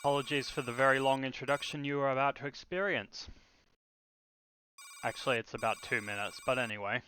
Apologies for the very long introduction you are about to experience. Actually, it's about 2 minutes, but anyway.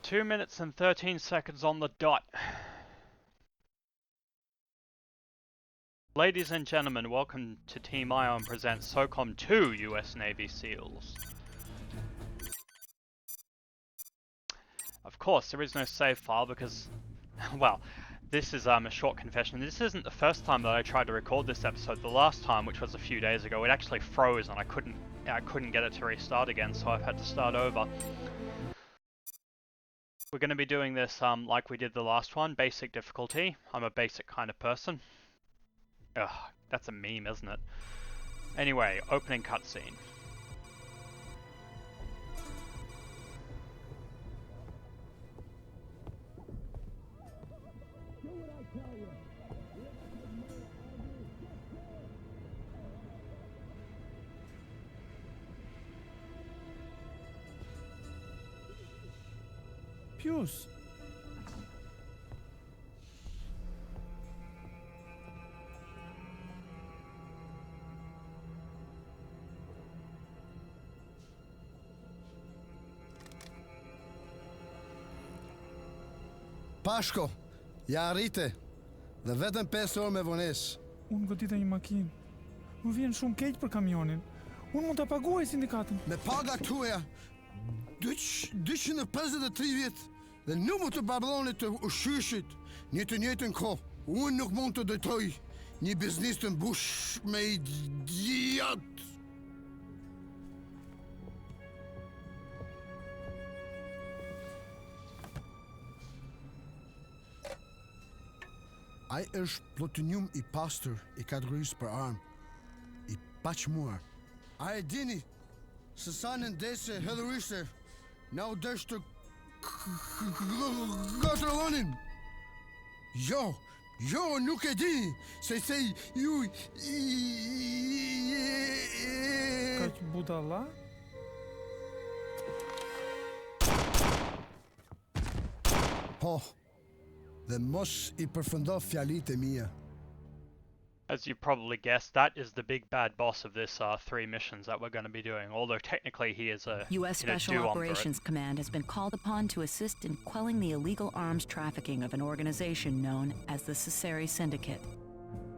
Two minutes and 13 seconds on the dot. Ladies and gentlemen, welcome to Team Ion presents SOCOM 2 US Navy SEALs. Of course, there is no save file because, well, this is a short confession. This isn't the first time that I tried to record this episode. The last time, which was a few days ago, it actually froze and I couldn't get it to restart again, so I've had to start over. We're going to be doing this like we did the last one, basic difficulty. I'm a basic kind of person. Ugh, that's a meme, isn't it? Anyway, opening cutscene. Pius. Pashko, ja rrite, dhe vetëm 5 orë me vonesë. Unë godita një makinë. Më vjen shumë keq për kamionin. Unë mund ta paguaj sindikatën. Me paga këtuja 253 vjet dhe numër të babllonit të ushqyshit, një të njëjtën kohë. Unë nuk mund të drejtoj një biznes të mbush me idiot. Ai është plutonium i pastër i kategorisë për armë, i paqmuar. A e dini se sa në ndese hedhurishte na u desh të kontrollonin? Jo, nuk e dini, se ju... Kaq budalla? Po, dhe mos I përfundon fjalitë e mia. As you probably guessed, that is the big bad boss of this 3 missions that we're going to be doing, although technically he is a U.S. Special Operations Command has been called upon to assist in quelling the illegal arms trafficking of an organization known as the Sesseri Syndicate.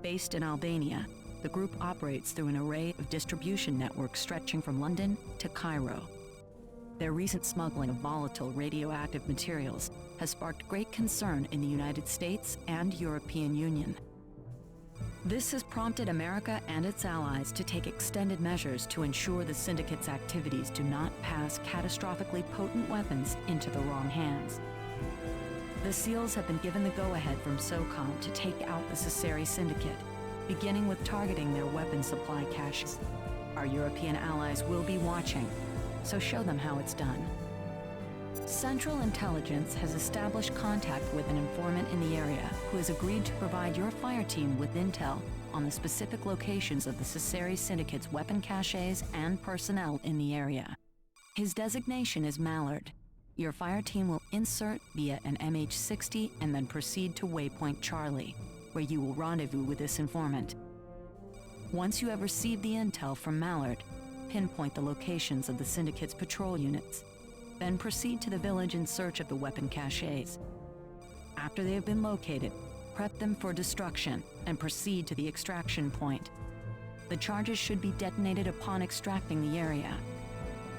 Based in Albania, the group operates through an array of distribution networks stretching from London to Cairo. Their recent smuggling of volatile radioactive materials has sparked great concern in the United States and European Union. This has prompted America and its allies to take extended measures to ensure the Syndicate's activities do not pass catastrophically potent weapons into the wrong hands. The SEALs have been given the go-ahead from SOCOM to take out the Sesseri Syndicate, beginning with targeting their weapon supply caches. Our European allies will be watching, so show them how it's done. Central Intelligence has established contact with an informant in the area who has agreed to provide your fire team with intel on the specific locations of the Sesseri Syndicate's weapon caches and personnel in the area. His designation is Mallard. Your fire team will insert via an MH-60 and then proceed to Waypoint Charlie, where you will rendezvous with this informant. Once you have received the intel from Mallard, pinpoint the locations of the Syndicate's patrol units. Then proceed to the village in search of the weapon caches. After they have been located, prep them for destruction and proceed to the extraction point. The charges should be detonated upon extracting the area.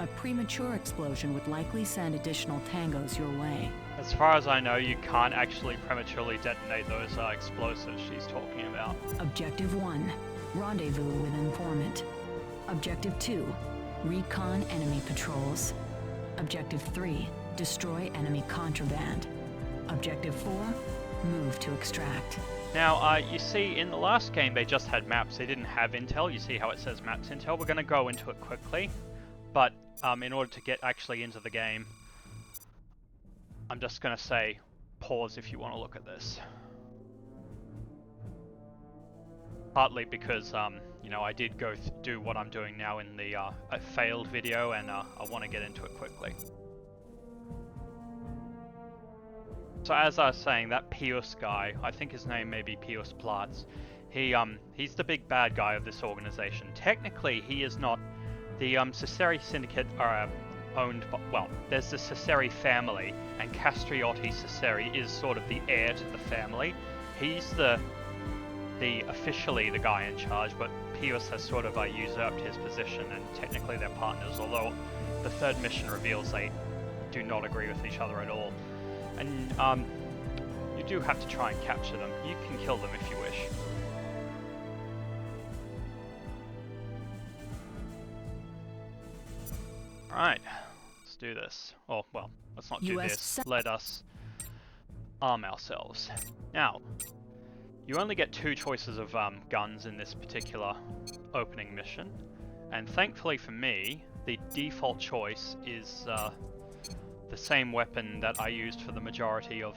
A premature explosion would likely send additional tangos your way. As far as I know, you can't actually prematurely detonate those explosives she's talking about. Objective 1, rendezvous with informant. Objective 2, recon enemy patrols. Objective 3, destroy enemy contraband. Objective 4, move to extract. Now, you see, in the last game they just had maps, they didn't have intel. You see how it says maps intel? We're going to go into it quickly, but in order to get actually into the game, I'm just going to say pause if you want to look at this. Partly because, you know, I did go do what I'm doing now in the failed video, and I want to get into it quickly. So as I was saying, that Pius guy, I think his name may be Pius Platz, he's the big bad guy of this organization. Technically, he is not. The Sesseri Syndicate are owned by, well, there's the Sesseri family, and Castriotti Sesseri is sort of the heir to the family. He's officially the guy in charge, but Pius has sort of usurped his position, and technically they're partners, although the third mission reveals they do not agree with each other at all. And you do have to try and capture them. You can kill them if you wish. Alright, let's do this. Oh, well, let's not do this. Let us arm ourselves. Now, you only get 2 choices of guns in this particular opening mission, and thankfully for me, the default choice is the same weapon that I used for the majority of...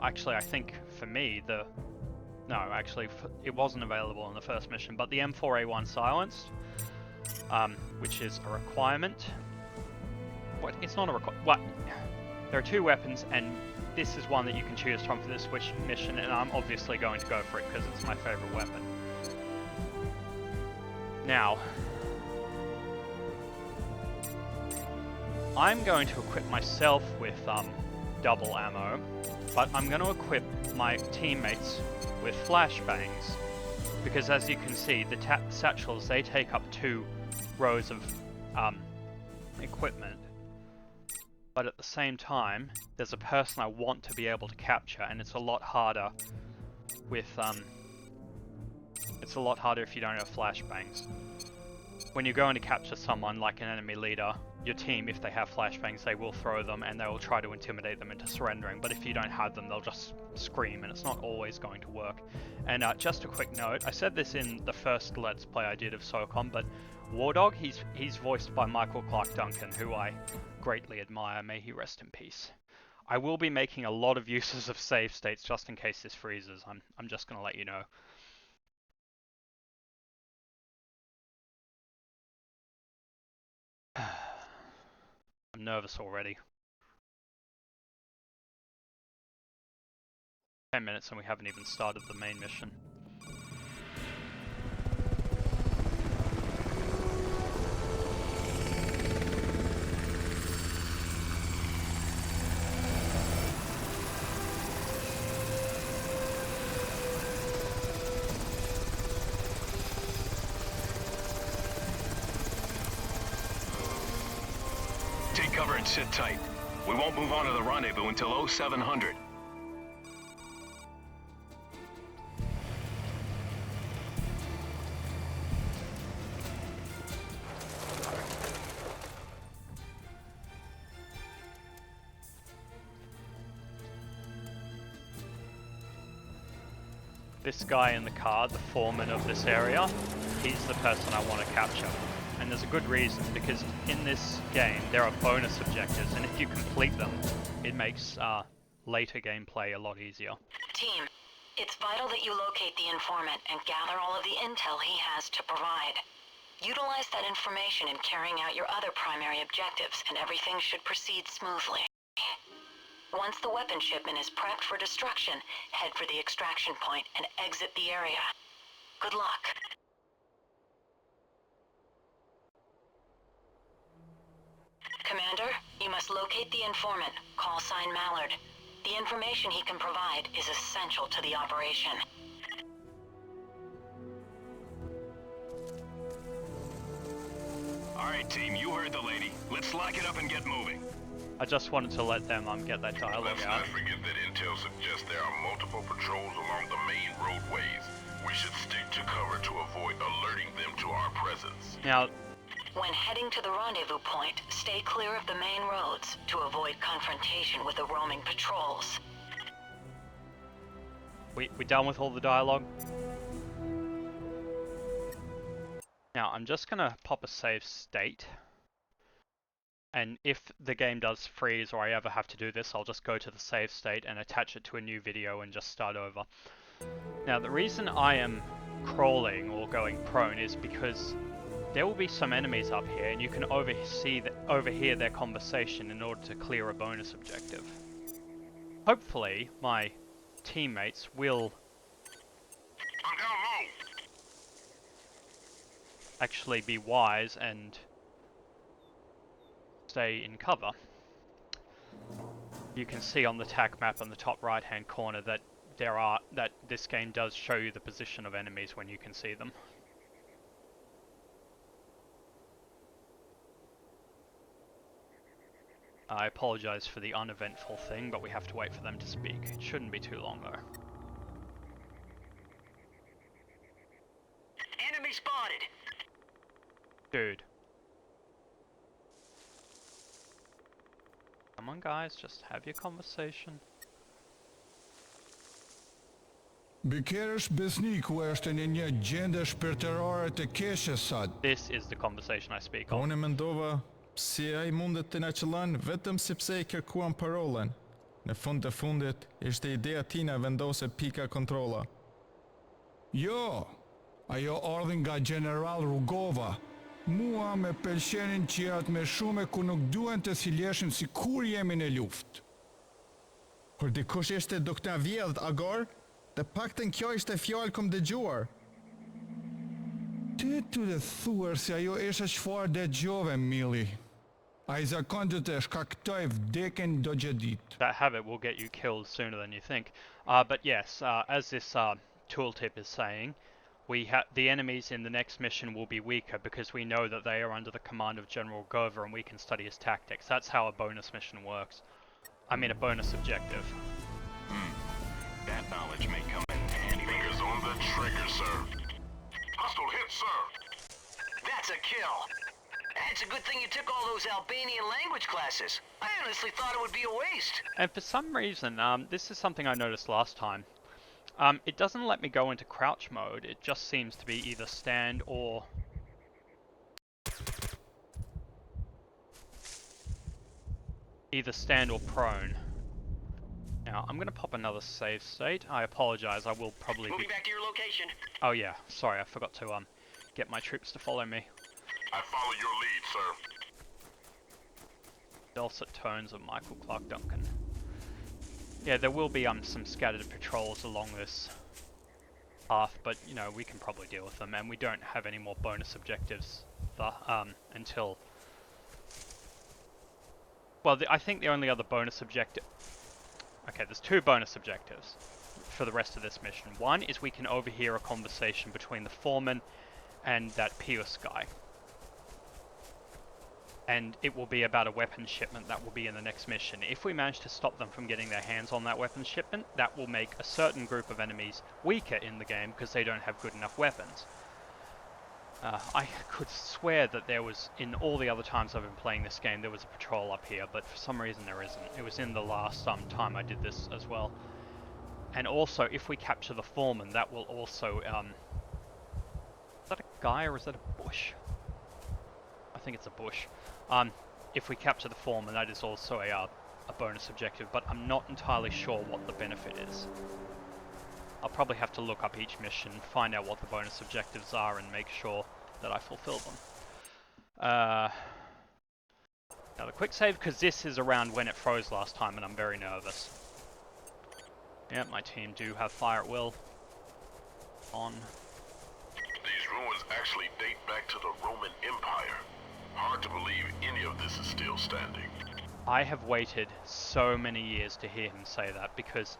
Actually, I think for me, no, actually, it wasn't available in the first mission, but the M4A1 silenced, which is a requirement. What? It's not a requirement. What? There are 2 weapons, and this is one that you can choose from for this mission, and I'm obviously going to go for it because it's my favorite weapon. Now, I'm going to equip myself with double ammo, but I'm going to equip my teammates with flashbangs, because as you can see, the satchels, they take up 2 rows of equipment. But at the same time, there's a person I want to be able to capture, and it's a lot harder with it's a lot harder if you don't have flashbangs. When you're going to capture someone like an enemy leader, your team, if they have flashbangs, they will throw them and they will try to intimidate them into surrendering. But if you don't have them, they'll just scream, and it's not always going to work. And just a quick note, I said this in the first Let's Play I did of SOCOM, but Wardog, he's voiced by Michael Clark Duncan, who I greatly admire. May he rest in peace. I will be making a lot of uses of save states just in case this freezes. I'm just going to let you know. I'm nervous already. 10 minutes and we haven't even started the main mission. Take cover and sit tight. We won't move on to the rendezvous until 0700. This guy in the car, the foreman of this area, he's the person I want to capture. And there's a good reason, because in this game there are bonus objectives, and if you complete them, it makes later gameplay a lot easier. Team, it's vital that you locate the informant and gather all of the intel he has to provide. Utilize that information in carrying out your other primary objectives, and everything should proceed smoothly. Once the weapon shipment is prepped for destruction, head for the extraction point and exit the area. Good luck. Commander, you must locate the informant, call sign Mallard. The information he can provide is essential to the operation. Alright team, you heard the lady. Let's lock it up and get moving. I just wanted to let them get that dialogue Let's out. not forget that intel suggests there are multiple patrols along the main roadways. We should stick to cover to avoid alerting them to our presence. Now, When heading to the rendezvous point, stay clear of the main roads to avoid confrontation with the roaming patrols. we done with all the dialogue? Now, I'm just gonna pop a save state. And if the game does freeze or I ever have to do this, I'll just go to the save state and attach it to a new video and just start over. Now, the reason I am crawling or going prone is because there will be some enemies up here and you can overhear their conversation in order to clear a bonus objective. Hopefully, my teammates will I'm down low. actually be wise and stay in cover. You can see on the TAC map on the top right hand corner that this game does show you the position of enemies when you can see them. I apologize for the uneventful thing, but we have to wait for them to speak. It shouldn't be too long though. Enemy spotted. Dude. Come on guys, just have your conversation. Bikeresh besniku është në një gjendje shpirtërore të keqe sot. This is the conversation I speak of. Unë mendova si ai mundet të na qëllon vetëm sepse i kërkuan parolën. Në fund të fundit, ishte ideja tina vendose pika kontrolla. Jo, ajo ardhi nga General Rugova. Mua me pëlqenin qirat me shume ku nuk duhen të sileshin si kur jemi në luftë. Kur dikush ishte duke na vjedh Agor, të paktën kjo ishte fjalë kom dëgjuar. Ti të dhe thuar se ajo isha çfarë dëgjove, Milli. Ai zakonisht të shkaktoj vdekjen do gjë ditë. That habit will get you killed sooner than you think. But yes, as this tooltip is saying, the enemies in the next mission will be weaker because we know that they are under the command of General Gover and we can study his tactics. That's how a bonus mission works. I mean a bonus objective. That knowledge may come in handy. Fingers on the trigger, sir. Hostile hit, sir. That's a kill. It's a good thing you took all those Albanian language classes. I honestly thought it would be a waste. And for some reason, this is something I noticed last time. It doesn't let me go into crouch mode. It just seems to be either stand or... either stand or prone. Now, I'm going to pop another save state. I apologize, I will probably Moving be... back to your location. Oh yeah, sorry, I forgot to get my troops to follow me. I follow your lead, sir. Dulcet tones of Michael Clark Duncan. Yeah, there will be some scattered patrols along this path, but you know, we can probably deal with them, and we don't have any more bonus objectives until... Well, I think the only other bonus objective... Okay, there's two bonus objectives for the rest of this mission. One is we can overhear a conversation between the foreman and that Pius guy. and it will be about a weapons shipment that will be in the next mission. If we manage to stop them from getting their hands on that weapons shipment, that will make a certain group of enemies weaker in the game because they don't have good enough weapons. I could swear that there was, in all the other times I've been playing this game, there was a patrol up here, but for some reason there isn't. It was in the last time I did this as well. And also, if we capture the foreman, that will also, is that a guy or is that a bush? I think it's a bush. If we capture the foreman, that is also a bonus objective, but I'm not entirely sure what the benefit is. I'll probably have to look up each mission, find out what the bonus objectives are, and make sure that I fulfill them. Now the quick save, because this is around when it froze last time, and I'm very nervous. Yeah, my team do have fire at will on. These ruins actually date back to the Roman Empire. Hard to believe any of this is still standing. I have waited so many years to hear him say that, because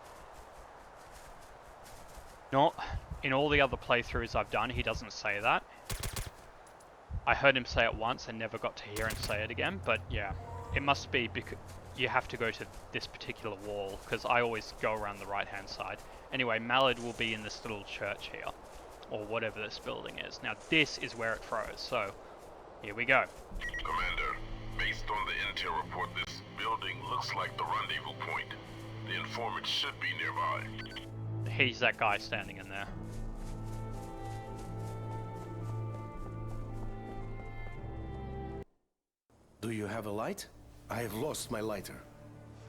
not in all the other playthroughs I've done, he doesn't say that. I heard him say it once and never got to hear him say it again, but yeah, it must be because you have to go to this particular wall, because I always go around the right hand side. Anyway, Mallard will be in this little church here, or whatever this building is. Now this is where it froze, so here we go. Commander, based on the intel report, this building looks like the rendezvous point. The informant should be nearby. He's that guy standing in there. Do you have a light? I have lost my lighter.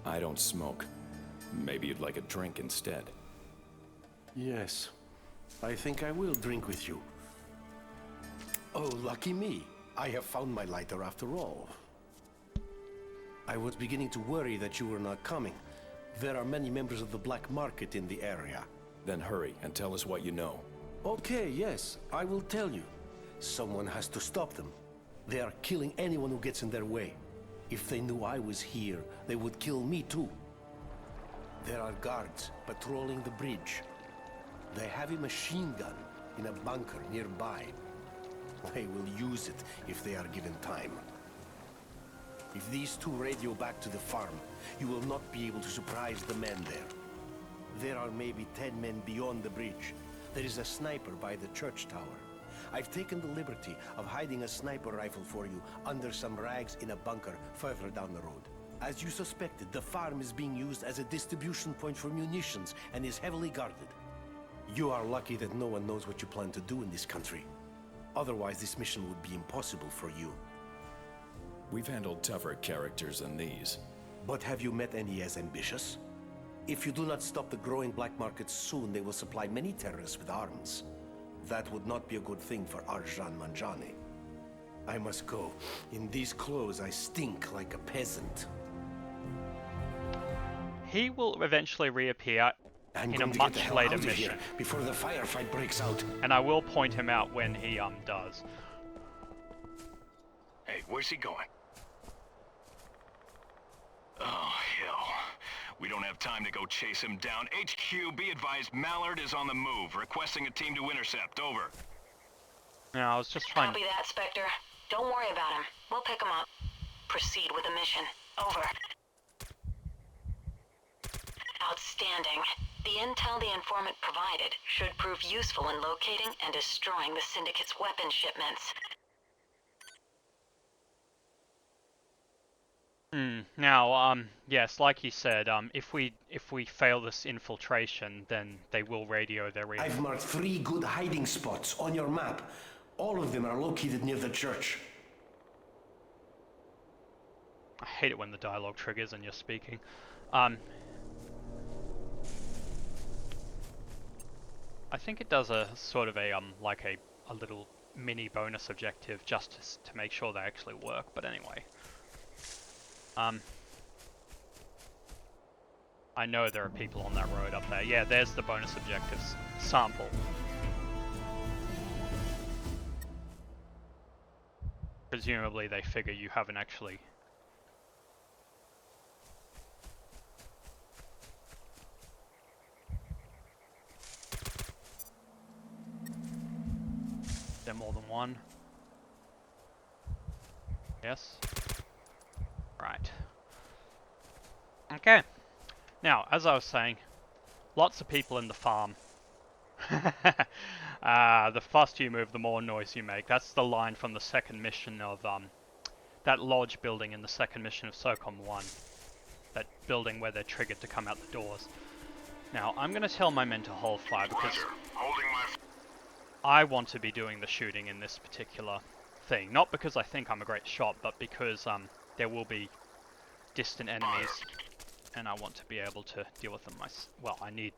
I don't smoke. Maybe you'd like a drink instead. Yes. I think I will drink with you. Oh, lucky me. I have found my lighter after all. I was beginning to worry that you were not coming. There are many members of the black market in the area. Then hurry and tell us what you know. Okay, yes, I will tell you. Someone has to stop them. They are killing anyone who gets in their way. If they knew I was here, they would kill me too. There are guards patrolling the bridge. They have a machine gun in a bunker nearby. They will use it if they are given time. If these two radio back to the farm, you will not be able to surprise the men there. There are maybe 10 men beyond the bridge. There is a sniper by the church tower. I've taken the liberty of hiding a sniper rifle for you under some rags in a bunker further down the road. As you suspected, the farm is being used as a distribution point for munitions and is heavily guarded. You are lucky that no one knows what you plan to do in this country. Otherwise, this mission would be impossible for you. We've handled tougher characters than these. But have you met any as ambitious? If you do not stop the growing black market soon, they will supply many terrorists with arms. That would not be a good thing for Arjan Manjani. I must go. In these clothes, I stink like a peasant. He will eventually reappear in a much later mission. Before the firefight breaks out. And I will point him out when he does. Hey, where's he going? Oh, hell. We don't have time to go chase him down. HQ, be advised, Mallard is on the move, requesting a team to intercept. Over. Yeah, I was just trying Copy that, Spectre. Don't worry about him. We'll pick him up. Proceed with the mission. Over. Outstanding. The intel the informant provided should prove useful in locating and destroying the Syndicate's weapons shipments. Now, yes, like you said, if we fail this infiltration, then they will radio their I've marked 3 good hiding spots on your map. All of them are located near the church. I hate it when the dialogue triggers and you're speaking. I think it does a sort of a like a little mini bonus objective just to make sure they actually work. But anyway. I know there are people on that road up there. Yeah, there's the bonus objectives. Sample. Presumably they figure you haven't actually... Is there more than one? Yes? Okay. Now, as I was saying, lots of people in the farm. The faster you move, the more noise you make. That's the line from the second mission of that lodge building in the second mission of SOCOM 1. That building where they're triggered to come out the doors. Now, I'm going to tell my men to hold fire because I want to be doing the shooting in this particular thing. Not because I think I'm a great shot, but because there will be distant enemies and I want to be able to deal with them well, I need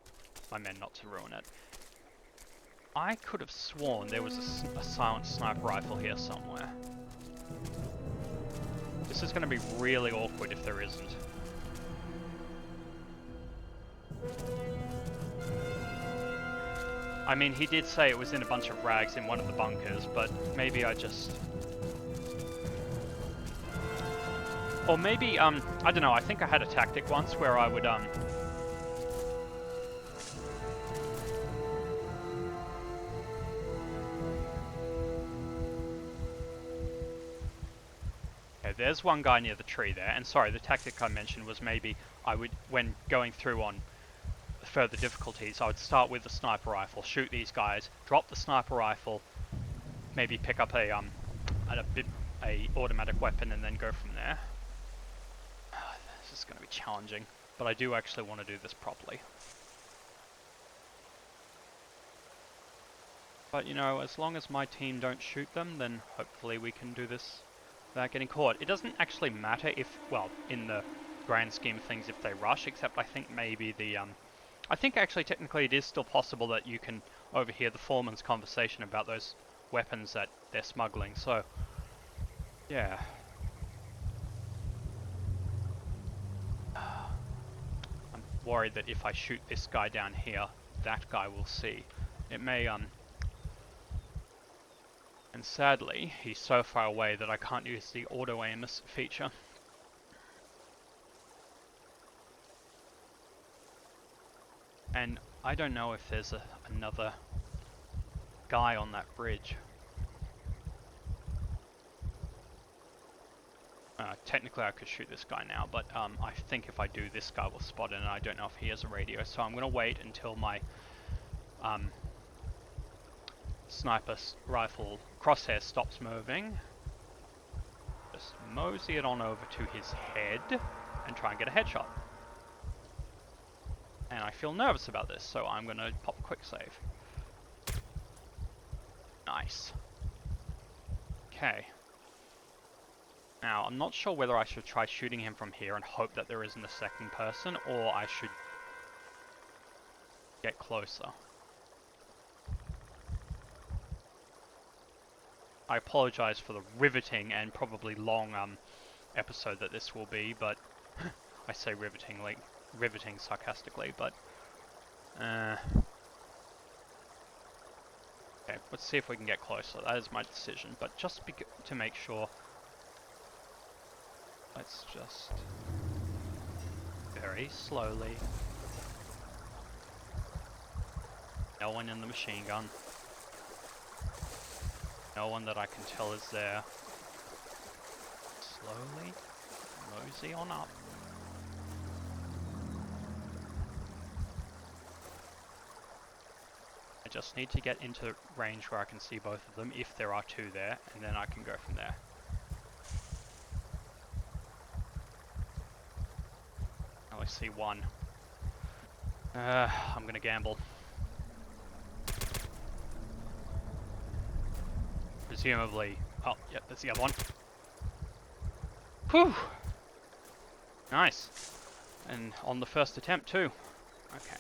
my men not to ruin it. I could have sworn there was a silent sniper rifle here somewhere. This is going to be really awkward if there isn't. I mean, he did say it was in a bunch of rags in one of the bunkers, but maybe I just... Or maybe, I don't know, I think I had a tactic once where I would, Okay, there's one guy near the tree there, and sorry, the tactic I mentioned was maybe I would, when going through on further difficulties, I would start with the sniper rifle, shoot these guys, drop the sniper rifle, maybe pick up a automatic weapon, and then go from there. This is going to be challenging, but I do actually want to do this properly. But you know, as long as my team don't shoot them, then hopefully we can do this without getting caught. It doesn't actually matter if, well, in the grand scheme of things, if they rush, except I think maybe the, I think actually technically it is still possible that you can overhear the foreman's conversation about those weapons that they're smuggling, so, yeah. I'm worried that if I shoot this guy down here, that guy will see. It may, and sadly, he's so far away that I can't use the auto-aim feature. And I don't know if there's another guy on that bridge. Technically I could shoot this guy now, but I think if I do, this guy will spot it, and I don't know if he has a radio, so I'm going to wait until my sniper rifle crosshair stops moving. Just mosey it on over to his head and try and get a headshot. And I feel nervous about this, so I'm going to pop a quick save. Nice. Okay. Now, I'm not sure whether I should try shooting him from here and hope that there isn't a second person, or I should get closer. I apologize for the riveting and probably long episode that this will be, but I say riveting sarcastically, but okay, let's see if we can get closer. That is my decision, but just to make sure, let's just very slowly. No one in the machine gun. No one that I can tell is there. Slowly mosey on up. I just need to get into range where I can see both of them, if there are two there, and then I can go from there. I only see one. I'm gonna gamble. Presumably... Oh, yep, there's the other one. Whew! Nice. And on the first attempt too. Okay.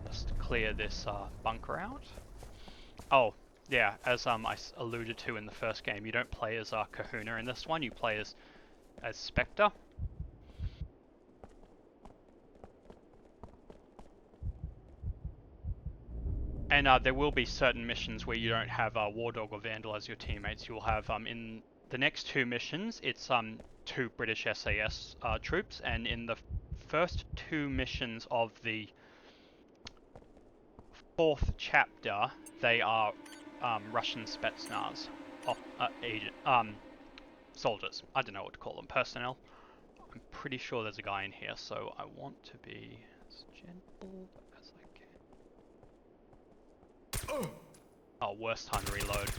Just clear this bunker out. Oh, yeah, as I alluded to in the first game, you don't play as Kahuna in this one, you play as Spectre. And there will be certain missions where you don't have War Dog or Vandal as your teammates. You'll have, in the next two missions, it's 2 British SAS troops, and in the first 2 missions of the 4th chapter, they are Russian Spetsnaz. agent, soldiers. I don't know what to call them. Personnel. I'm pretty sure there's a guy in here, so I want to be as gentle as I can. Oh, worst time to reload.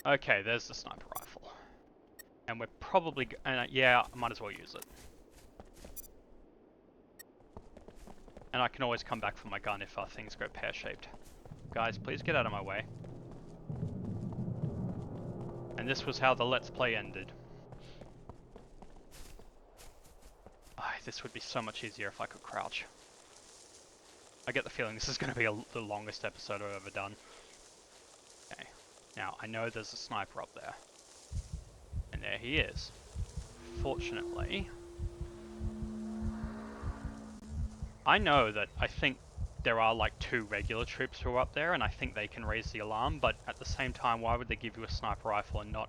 Okay, there's the sniper rifle. And we're probably... yeah, I might as well use it. And I can always come back for my gun if things go pear-shaped. Guys, please get out of my way. And this was how the Let's Play ended. This would be so much easier if I could crouch. I get the feeling this is going to be the longest episode I've ever done. Okay. Now, I know there's a sniper up there. And there he is. Fortunately... I know that I think there are like 2 regular troops who are up there, and I think they can raise the alarm, but at the same time, why would they give you a sniper rifle and not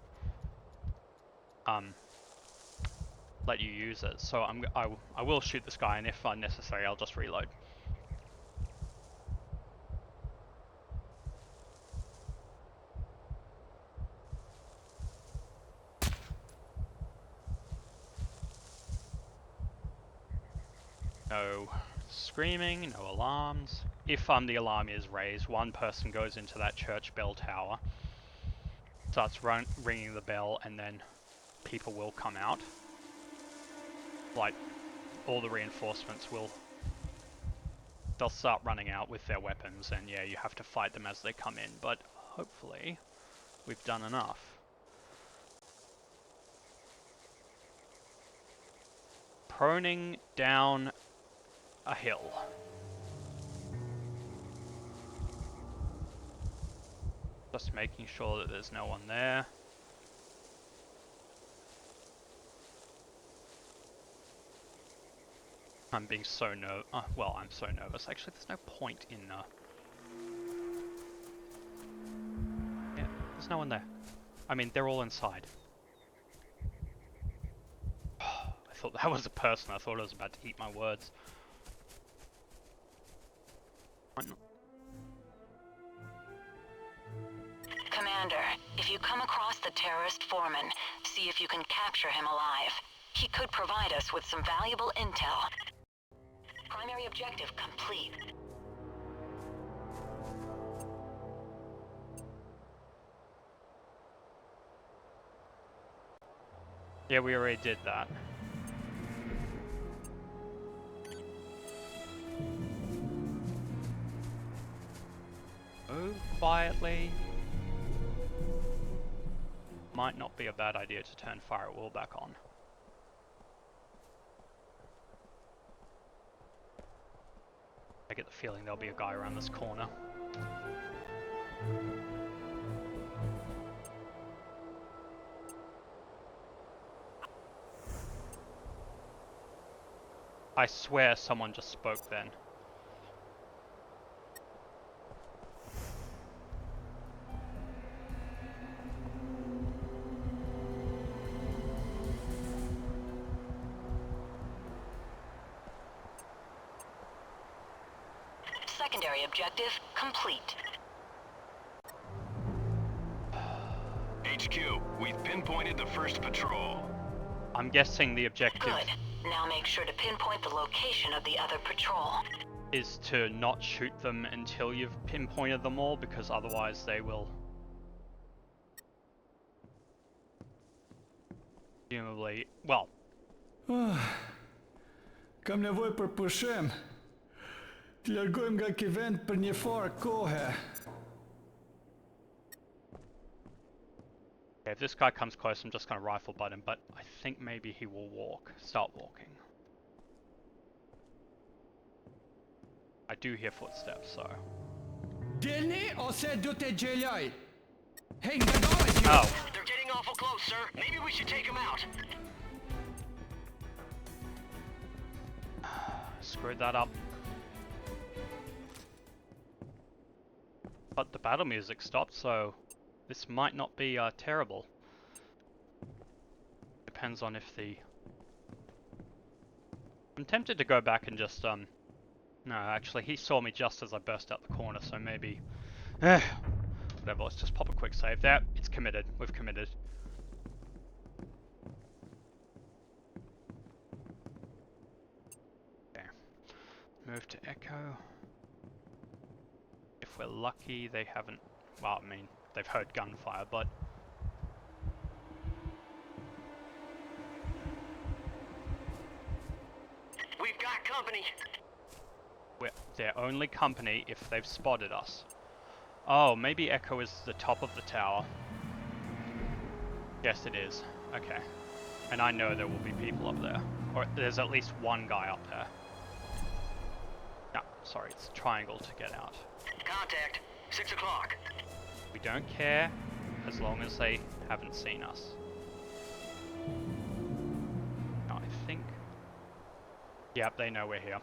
let you use it? So I will shoot this guy, and if necessary, I'll just reload. No screaming, no alarms. If the alarm is raised, one person goes into that church bell tower, starts ringing the bell, and then people will come out. Like, all the reinforcements they'll start running out with their weapons, and yeah, you have to fight them as they come in, but hopefully we've done enough. Proning down a hill. Just making sure that there's no one there. I'm being so well, I'm so nervous. Actually, there's no point in yeah, there's no one there. I mean, they're all inside. I thought that was a person. I thought I was about to eat my words. Commander, if you come across the terrorist foreman, see if you can capture him alive. He could provide us with some valuable intel. Primary objective complete. Yeah, we already did that. Move quietly. Might not be a bad idea to turn fire at will back on. I get the feeling there'll be a guy around this corner. I swear someone just spoke then. Secondary objective complete. HQ, we've pinpointed the first patrol. I'm guessing the objective... Good. Now make sure to pinpoint the location of the other patrol. ...is to not shoot them until you've pinpointed them all, because otherwise they will... presumably... well... Kam nevojë për pushim. Të largojmë nga ky vend për një farë kohe. Okay, if this guy comes close, I'm just going to rifle butt him, but I think maybe he will start walking. I do hear footsteps, so... Dilni ose do të gjeloj? Hey, ngadalës ju! Oh. They're getting awful close, sir. Maybe we should take them out. Screwed that up. But the battle music stopped, so this might not be terrible. Depends on if the... I'm tempted to go back and just No, actually, he saw me just as I burst out the corner, so maybe... Whatever, let's just pop a quick save there. It's committed. We've committed. Okay. Move to Echo. If we're lucky, they haven't... Well, I mean, they've heard gunfire, but... We've got company. We're their only company if they've spotted us. Oh, maybe Echo is the top of the tower. Yes, it is. Okay. And I know there will be people up there. Or there's at least one guy up there. No, sorry, it's triangle to get out. Contact. 6 o'clock. We don't care as long as they haven't seen us. I think... Yep, they know we're here.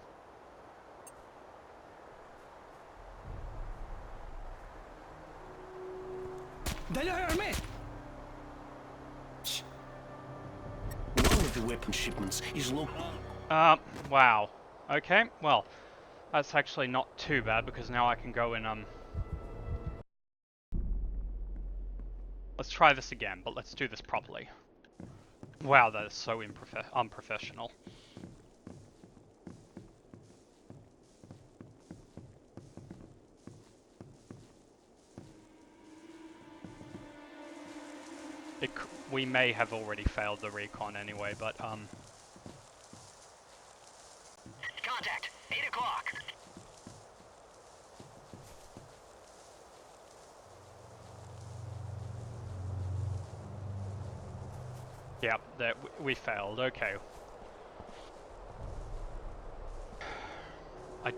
One of the weapon shipments is located. Wow. Okay, well, that's actually not too bad because now I can go in, Let's try this again, but let's do this properly. Wow, that is so unprofessional. We may have already failed the recon anyway, but, Contact. 8 o'clock. Yep, we failed, okay. I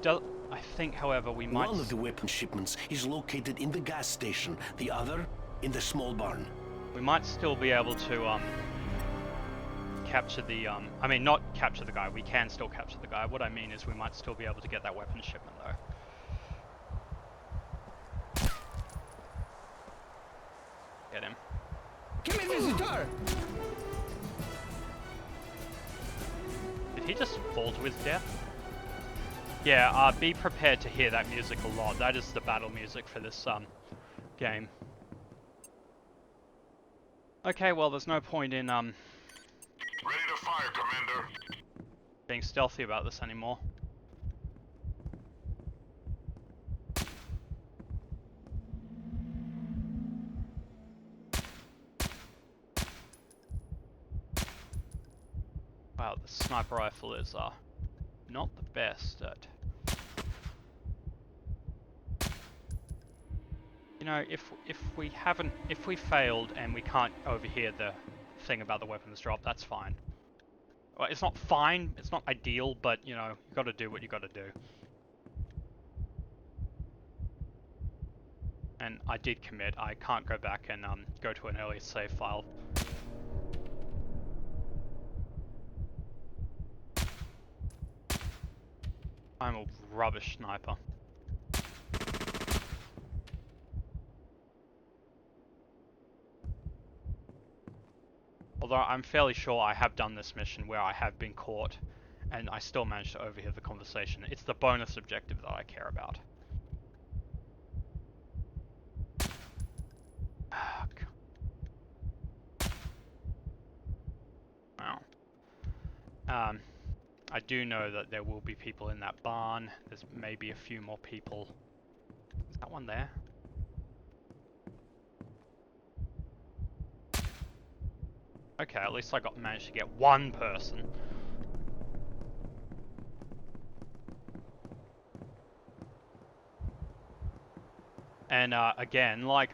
think, however, we might... One of the weapon shipments is located in the gas station, the other in the small barn. We might still be able to, capture the, I mean, not capture the guy, we can still capture the guy. What I mean is we might still be able to get that weapon shipment, though. Get him. Give me visitor! Did he just fall to his death? Yeah, be prepared to hear that music a lot. That is the battle music for this, game. Okay, well, there's no point in, Ready to fire, Commander. being stealthy about this anymore. Wow, the sniper rifle is, not the best at... You know, if we failed and we can't overhear the thing about the weapons drop, that's fine. Well, it's not fine, it's not ideal, but, you know, you gotta do what you gotta do. And I did commit, I can't go back and, go to an earlier save file. I'm a rubbish sniper. Although I'm fairly sure I have done this mission where I have been caught and I still managed to overhear the conversation. It's the bonus objective that I care about. Wow. I do know that there will be people in that barn. There's maybe a few more people. Is that one there? Okay, at least I managed to get one person. And again, like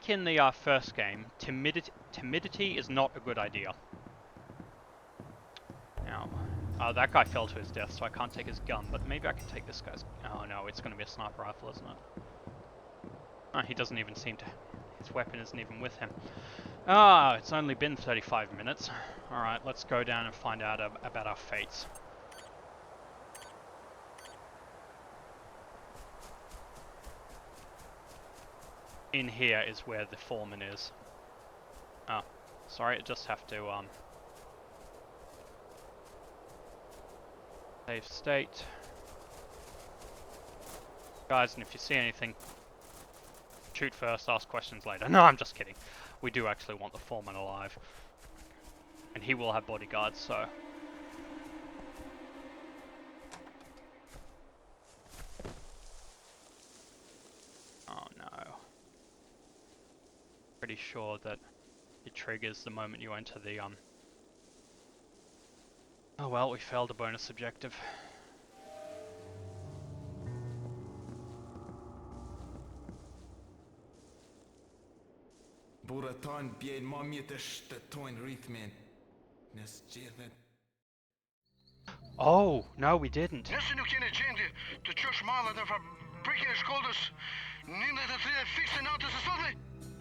in the first game, timidity is not a good idea. Now, that guy fell to his death, so I can't take his gun, but maybe I can take this guy's... Oh no, it's going to be a sniper rifle, isn't it? Oh, he doesn't even seem to... His weapon isn't even with him. Ah, it's only been 35 minutes. Alright, let's go down and find out about our fates. In here is where the foreman is. Oh, sorry, I just have to, save state. Guys, and if you see anything, shoot first, ask questions later. No, I'm just kidding. We do actually want the foreman alive. And he will have bodyguards, so... Oh no. Pretty sure that it triggers the moment you enter the, Oh well, we failed a bonus objective. Buratan bjein ma mirë të shtetojnë ritmin. Nësë gjithmet. Oh, no we didn't. Nëse nuk jeni gjendje të qosh mallat në fabrikën e Shkodrës, 1930 fikse natës së sotme,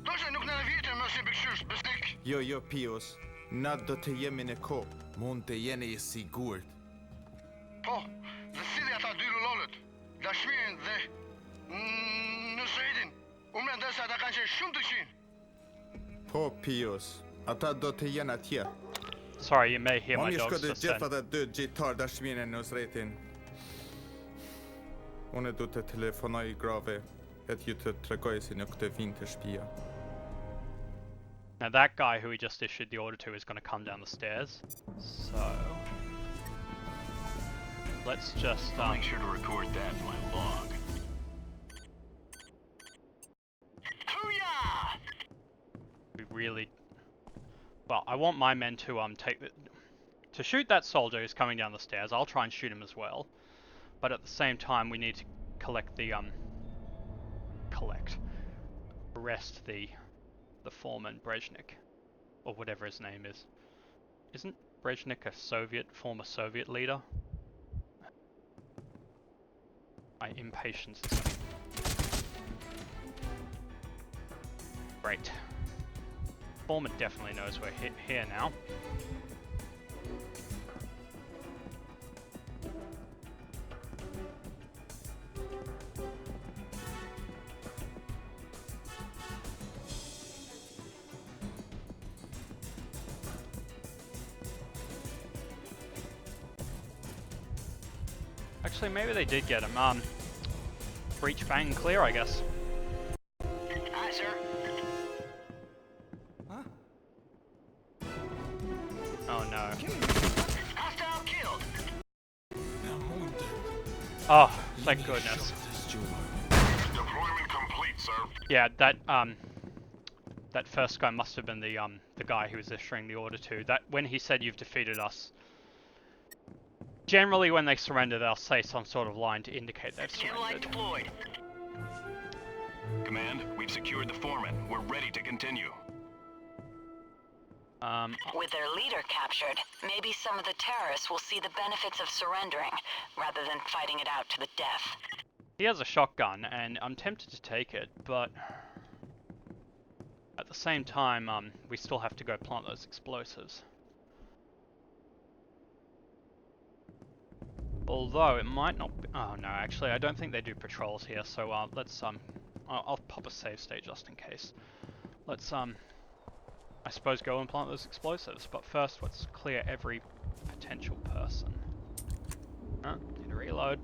doshta nuk në vjetër mos i bëkshyrsh besnik. Jo, Pius. Na do të jemi në ko. Mund të jeni I sigurt. Po, dhe sili ata dy lullolët, dashmirin dhe në sredin. Unë mendoj se ata kanë qenë shumë të qinë. Po, Pius. Ata do të jenë atje. Sorry, you may hear my Mami dogs shkodë just gjithë then. ata dy gjitar dashmirin në sretin. Unë du të telefonoj grave e t'ju të tregoj se nuk të vinë të shtëpia. Now that guy who we just issued the order to is going to come down the stairs. So... let's just... I'll make sure to record that in my log. Hoo-yah! We really... Well, I want my men to take the... to shoot that soldier who's coming down the stairs. I'll try and shoot him as well. But at the same time, we need to collect the, arrest the foreman, Brezhnev. Or whatever his name is. Isn't Brezhnev a former Soviet leader? My impatience is going. Great. Foreman definitely knows we're here now. Actually, maybe they did get him. Breach, bang, clear, I guess. Aye, sir. Oh no. Hostile killed. Oh, thank goodness. Deployment complete, sir. Yeah, that first guy must have been the guy who was issuing the order to. That when he said you've defeated us. Generally, when they surrender, they'll say some sort of line to indicate they've Light surrendered. deployed. Command, we've secured the foreman. We're ready to continue. With their leader captured, maybe some of the terrorists will see the benefits of surrendering, rather than fighting it out to the death. He has a shotgun, and I'm tempted to take it, but... at the same time, we still have to go plant those explosives. Although, it might not be... oh no, actually, I don't think they do patrols here, so let's, I'll pop a save state just in case. Let's, I suppose go and plant those explosives, but first let's clear every potential person. Need to reload.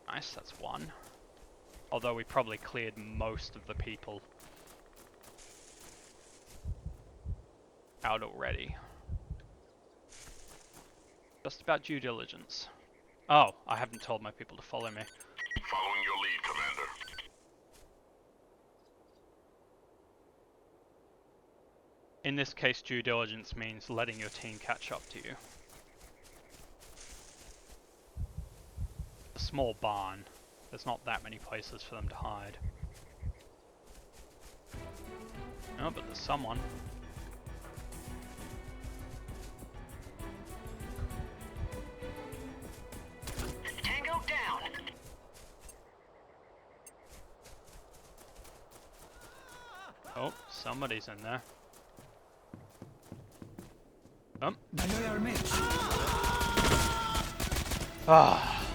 Nice, that's one. Although we probably cleared most of the people out already. Just about due diligence. Oh, I haven't told my people to follow me. Following your lead, Commander. In this case, due diligence means letting your team catch up to you. A small barn. There's not that many places for them to hide. Oh, but there's someone. Tango down. Oh, somebody's in there. Ah,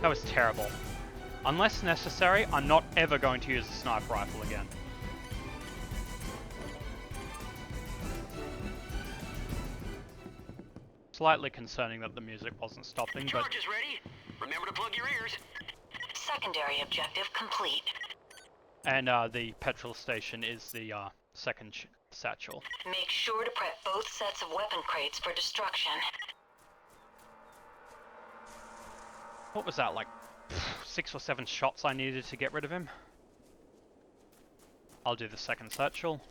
that was terrible. Unless necessary, I'm not ever going to use the sniper rifle again. Slightly concerning that the music wasn't stopping, but Charge is ready. Remember to plug your ears. Secondary objective complete. And the petrol station is the second satchel. Make sure to prep both sets of weapon crates for destruction. What was that, like 6 or 7 shots I needed to get rid of him? I'll do the second satchel.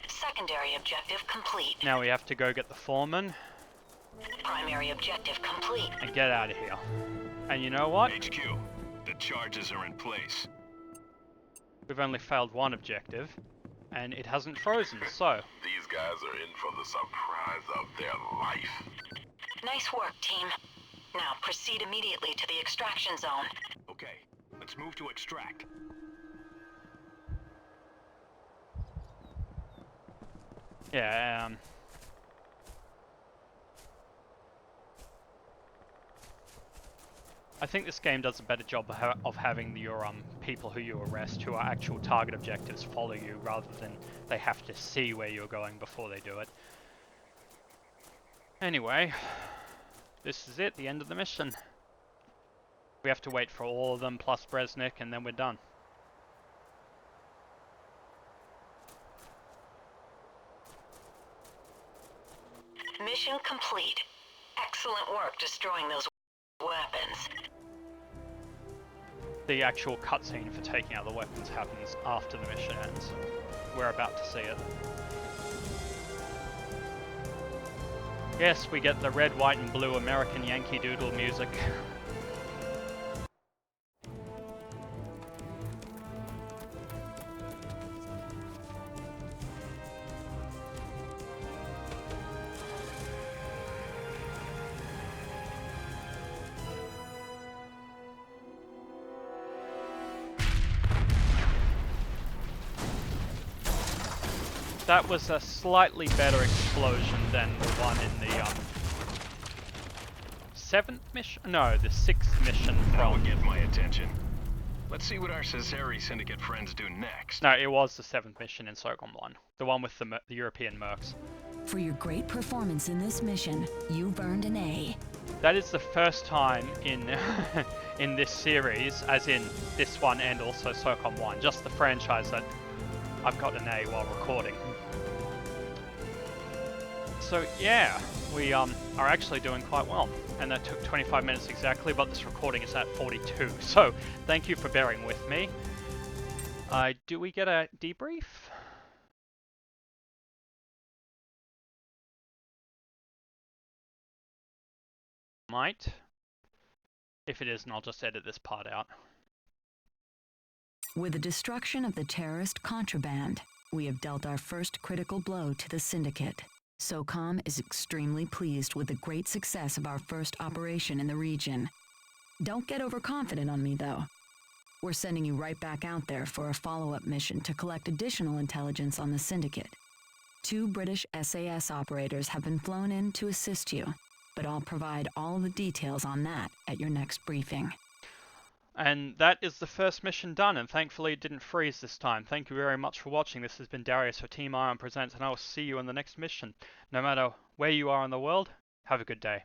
Secondary objective complete. Now we have to go get the foreman. Primary objective complete. And get out of here. And you know what? HQ, the charges are in place. We've only failed one objective, and it hasn't frozen, so... These guys are in for the surprise of their life. Nice work, team. Now proceed immediately to the extraction zone. Okay, let's move to extract. Yeah, I think this game does a better job of having your people who you arrest, who are actual target objectives, follow you, rather than they have to see where you're going before they do it. Anyway, this is it, the end of the mission. We have to wait for all of them plus Bresnik, and then we're done. Mission complete. Excellent work destroying those weapons. The actual cutscene for taking out the weapons happens after the mission ends. We're about to see it. Yes, we get the red, white and blue American Yankee Doodle music. That was a slightly better explosion than the one in the 7th mission? No, the 6th mission That would from... get my attention. Let's see what our Sesseri Syndicate friends do next. No, it was the 7th mission in SOCOM 1. The one with the European mercs. For your great performance in this mission, you've earned an A. That is the first time in in this series, as in this one and also SOCOM 1, just the franchise, that I've got an A while recording. So yeah, we are actually doing quite well, and that took 25 minutes exactly, but this recording is at 42, so thank you for bearing with me. Do we get a debrief? Might. If it isn't, I'll just edit this part out. With the destruction of the terrorist contraband, we have dealt our first critical blow to the Syndicate. SOCOM is extremely pleased with the great success of our first operation in the region. Don't get overconfident on me, though. We're sending you right back out there for a follow-up mission to collect additional intelligence on the Syndicate. 2 British SAS operators have been flown in to assist you, but I'll provide all the details on that at your next briefing. And that is the first mission done, and thankfully it didn't freeze this time. Thank you very much for watching. This has been Darius for Team Iron Presents, and I will see you in the next mission. No matter where you are in the world, have a good day.